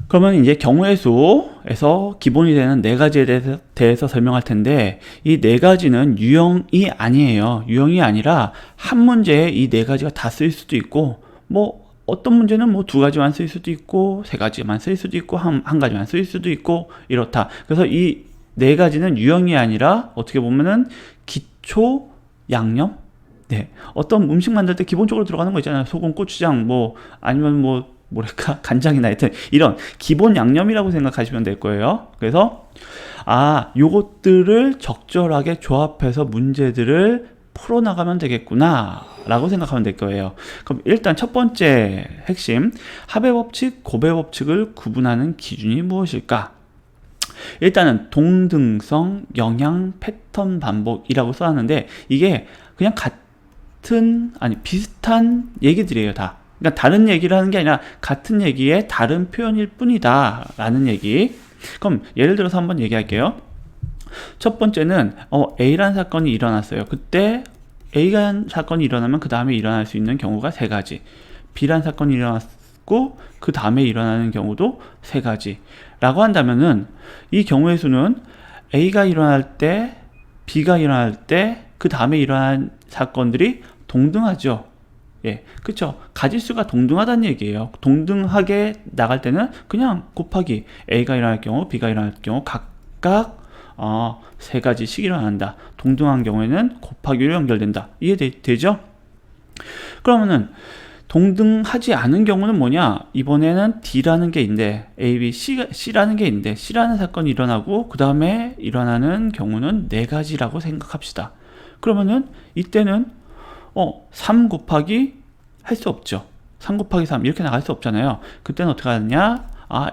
그러면 이제 경우의 수에서 기본이 되는 네 가지에 대해서 설명할 텐데, 이 네 가지는 유형이 아니에요. 유형이 아니라 한 문제에 이 네 가지가 다 쓰일 수도 있고, 뭐 어떤 문제는 뭐 두 가지만 쓰일 수도 있고, 세 가지만 쓰일 수도 있고, 한 가지만 쓰일 수도 있고, 이렇다. 그래서 이 네 가지는 유형이 아니라 어떻게 보면은 기초 양념? 네. 어떤 음식 만들 때 기본적으로 들어가는 거 있잖아요. 소금, 고추장, 뭐 아니면 뭐 뭐랄까 간장이나 하여튼 이런 기본 양념이라고 생각하시면 될 거예요. 그래서 요것들을 적절하게 조합해서 문제들을 풀어나가면 되겠구나 라고 생각하면 될 거예요. 그럼 일단 첫 번째 핵심, 합의 법칙, 곱의 법칙을 구분하는 기준이 무엇일까? 일단은 동등성, 영향, 패턴 반복이라고 써놨는데, 이게 그냥 비슷한 얘기들이에요. 다. 그러니까 다른 얘기를 하는 게 아니라 같은 얘기의 다른 표현일 뿐이다 라는 얘기. 그럼 예를 들어서 한번 얘기할게요. 첫 번째는 A라는 사건이 일어났어요. 그때 A라는 사건이 일어나면 그 다음에 일어날 수 있는 경우가 세 가지, B라는 사건이 일어났고 그 다음에 일어나는 경우도 세 가지 라고 한다면은, 이 경우의 수는 A가 일어날 때, B가 일어날 때, 그 다음에 일어난 사건들이 동등하죠. 예, 그쵸. 가지수가 동등하다는 얘기예요. 동등하게 나갈 때는 그냥 곱하기, A가 일어날 경우, B가 일어날 경우 각각 세 가지씩 일어난다. 동등한 경우에는 곱하기로 연결된다. 이해되죠? 그러면은 동등하지 않은 경우는 뭐냐? 이번에는 D라는 게 있는데, A, B, C라는 게 있는데, C라는 사건이 일어나고 그 다음에 일어나는 경우는 네 가지라고 생각합시다. 그러면은 이때는 3 곱하기 할 수 없죠. 3 곱하기 3 이렇게 나갈 수 없잖아요. 그때는 어떻게 하느냐?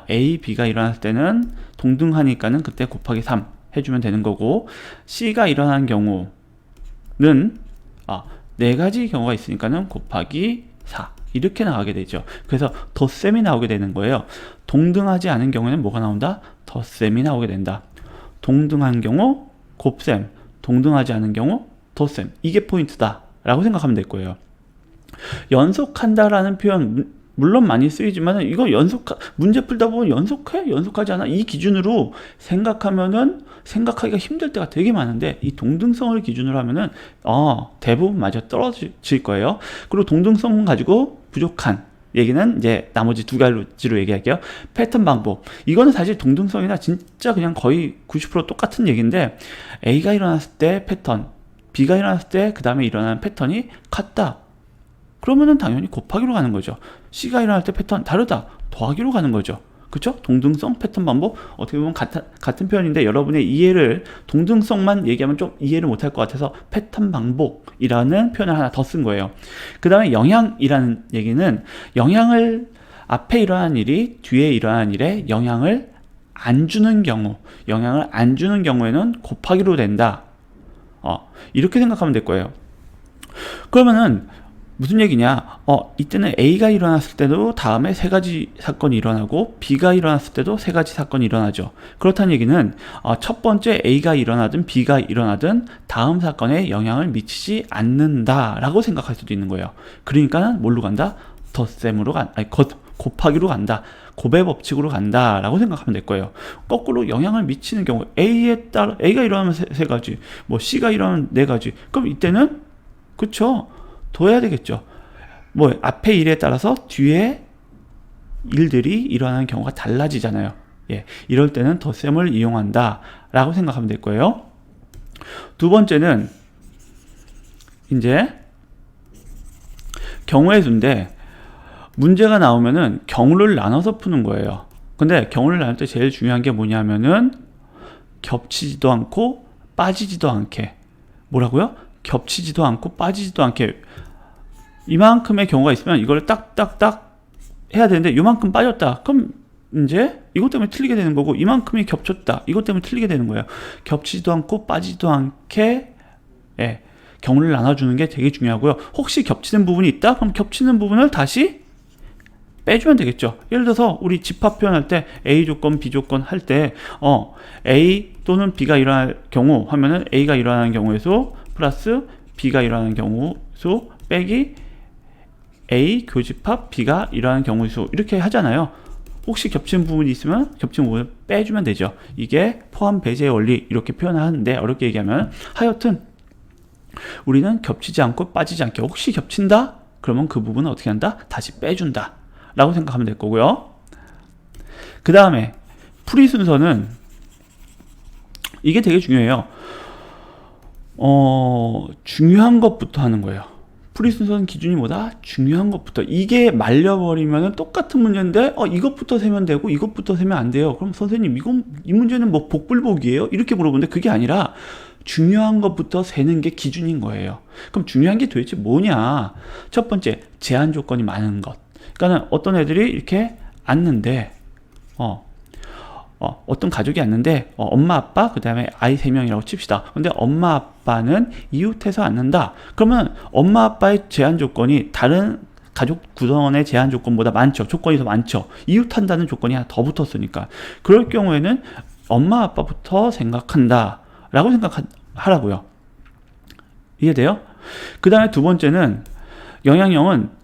A, B가 일어났을 때는 동등하니까는 그때 곱하기 3 해주면 되는 거고, C가 일어나는 경우는 네 가지 경우가 있으니까는 곱하기 4 이렇게 나가게 되죠. 그래서 덧셈이 나오게 되는 거예요. 동등하지 않은 경우에는 뭐가 나온다? 덧셈이 나오게 된다. 동등한 경우 곱셈, 동등하지 않은 경우 덧셈. 이게 포인트다 라고 생각하면 될 거예요. 연속한다라는 표현 물론 많이 쓰이지만, 이거 문제 풀다 보면 연속하지 않아? 이 기준으로 생각하기가 힘들 때가 되게 많은데, 이 동등성을 기준으로 하면은 대부분 맞아 떨어질 거예요. 그리고 동등성 가지고 부족한 얘기는 이제 나머지 두 가지로 얘기할게요. 패턴 반복. 이거는 사실 동등성이나 진짜 그냥 거의 90% 똑같은 얘기인데, A가 일어났을 때 패턴, B가 일어났을 때 그 다음에 일어나는 패턴이 같다. 그러면은 당연히 곱하기로 가는 거죠. C가 일어날 때 패턴 다르다. 더하기로 가는 거죠. 그쵸? 동등성, 패턴 반복, 어떻게 보면 같은 표현인데, 여러분의 동등성만 얘기하면 좀 이해를 못할 것 같아서 패턴 반복이라는 표현을 하나 더 쓴 거예요. 그 다음에 영향이라는 얘기는, 앞에 일어난 일이 뒤에 일어난 일에 영향을 안 주는 경우에는 곱하기로 된다. 이렇게 생각하면 될 거예요. 그러면은 무슨 얘기냐? 이때는 A가 일어났을 때도 다음에 세 가지 사건이 일어나고, B가 일어났을 때도 세 가지 사건이 일어나죠. 그렇다는 얘기는 첫 번째 A가 일어나든 B가 일어나든 다음 사건에 영향을 미치지 않는다라고 생각할 수도 있는 거예요. 그러니까는 뭘로 간다? 곱하기로 간다. 곱의 법칙으로 간다라고 생각하면 될 거예요. 거꾸로 영향을 미치는 경우, A가 일어나면 세 가지, 뭐 C가 일어나면 네 가지. 그럼 이때는 그쵸? 더 해야 되겠죠. 뭐 앞에 일에 따라서 뒤에 일들이 일어나는 경우가 달라지잖아요. 예, 이럴 때는 덧셈을 이용한다 라고 생각하면 될 거예요. 두 번째는 이제 경우의 수인데, 문제가 나오면은 경우를 나눠서 푸는 거예요. 근데 경우를 나눌 때 제일 중요한 게 뭐냐면은 겹치지도 않고 빠지지도 않게. 뭐라고요? 겹치지도 않고 빠지지도 않게. 이만큼의 경우가 있으면 이걸 딱딱딱 해야 되는데, 이만큼 빠졌다. 그럼 이제 이것 때문에 틀리게 되는 거고, 이만큼이 겹쳤다. 이것 때문에 틀리게 되는 거예요. 겹치지도 않고 빠지지도 않게 경우를 나눠주는 게 되게 중요하고요. 혹시 겹치는 부분이 있다? 그럼 겹치는 부분을 다시 빼주면 되겠죠. 예를 들어서 우리 집합 표현할 때 A 조건, B 조건 할 때 A 또는 B가 일어날 경우 하면은 A가 일어나는 경우의 수 플러스 B가 일어나는 경우 수 빼기 A 교집합 B가 일어나는 경우의 수, 이렇게 하잖아요. 혹시 겹치는 부분이 있으면 겹치는 부분을 빼주면 되죠. 이게 포함 배제의 원리 이렇게 표현하는데 어렵게 얘기하면 하여튼 우리는 겹치지 않고 빠지지 않게 혹시 겹친다? 그러면 그 부분은 어떻게 한다? 다시 빼준다 라고 생각하면 될 거고요. 그 다음에 풀이 순서는 이게 되게 중요해요. 중요한 것부터 하는 거예요. 풀이 순서는 기준이 뭐다? 중요한 것부터. 이게 말려버리면 똑같은 문제인데 이것부터 세면 되고 이것부터 세면 안 돼요. 그럼 선생님 이 문제는 뭐 복불복이에요? 이렇게 물어보는데 그게 아니라 중요한 것부터 세는 게 기준인 거예요. 그럼 중요한 게 도대체 뭐냐? 첫 번째, 제한 조건이 많은 것. 그러니까 어떤 애들이 이렇게 앉는데 어떤 가족이 앉는데 엄마 아빠 그 다음에 아이 3명이라고 칩시다. 근데 엄마 아빠는 이웃해서 앉는다. 그러면 엄마 아빠의 제한 조건이 다른 가족 구성원의 제한 조건보다 많죠. 조건이 더 많죠. 이웃한다는 조건이 하나 더 붙었으니까. 그럴 경우에는 엄마 아빠부터 생각한다 라고 생각하라고요. 이해돼요? 그 다음에 두 번째는 영향형은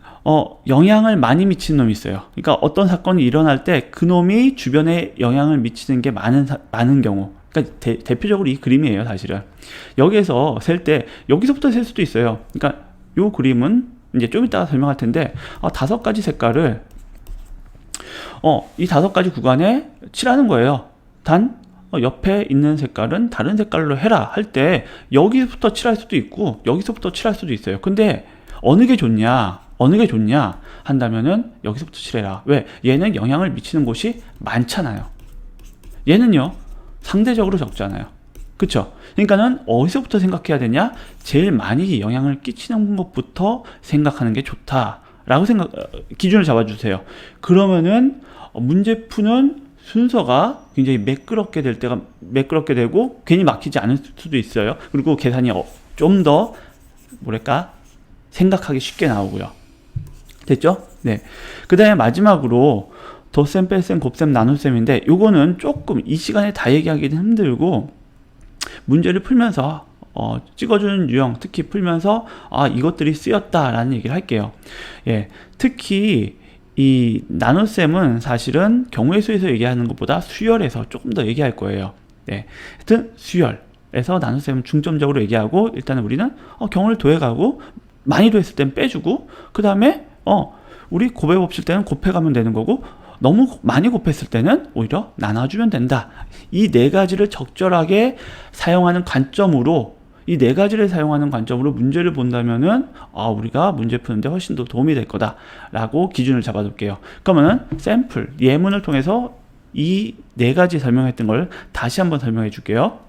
영향을 많이 미치는 놈이 있어요. 그러니까 어떤 사건이 일어날 때 그 놈이 주변에 영향을 미치는 게 많은 경우. 그러니까 대표적으로 이 그림이에요, 사실은. 여기에서 셀 때 여기서부터 셀 수도 있어요. 그러니까 요 그림은 이제 좀 이따가 설명할 텐데 5가지 색깔을 이 5가지 구간에 칠하는 거예요. 단 옆에 있는 색깔은 다른 색깔로 해라 할 때 여기부터 칠할 수도 있고 여기서부터 칠할 수도 있어요. 근데 어느 게 좋냐 한다면은 여기서부터 칠해라. 왜? 얘는 영향을 미치는 곳이 많잖아요. 얘는요 상대적으로 적잖아요. 그쵸? 그러니까는 어디서부터 생각해야 되냐? 제일 많이 영향을 끼치는 것부터 생각하는 게 좋다라고 기준을 잡아주세요. 그러면은 문제 푸는 순서가 굉장히 매끄럽게 되고 괜히 막히지 않을 수도 있어요. 그리고 계산이 좀 더 뭐랄까 생각하기 쉽게 나오고요. 됐죠? 네. 그 다음에 마지막으로 덧셈, 뺄셈, 곱셈, 나눗셈인데 요거는 조금 이 시간에 다 얘기하기는 힘들고 문제를 풀면서 찍어주는 유형 특히 풀면서 이것들이 쓰였다라는 얘기를 할게요. 예, 특히 이 나눗셈은 사실은 경우의 수에서 얘기하는 것보다 수열에서 조금 더 얘기할 거예요. 네. 하여튼 수열에서 나눗셈은 중점적으로 얘기하고 일단은 우리는 경우를 더해가고 많이 더했을 땐 빼주고 그 다음에 우리 곱해 칠 때는 곱해가면 되는 거고 너무 많이 곱했을 때는 오히려 나눠주면 된다. 이 4가지를 적절하게 사용하는 관점으로 문제를 본다면은 우리가 문제 푸는데 훨씬 더 도움이 될 거다라고 기준을 잡아둘게요. 그러면은 샘플 예문을 통해서 이 4가지 설명했던 걸 다시 한번 설명해 줄게요.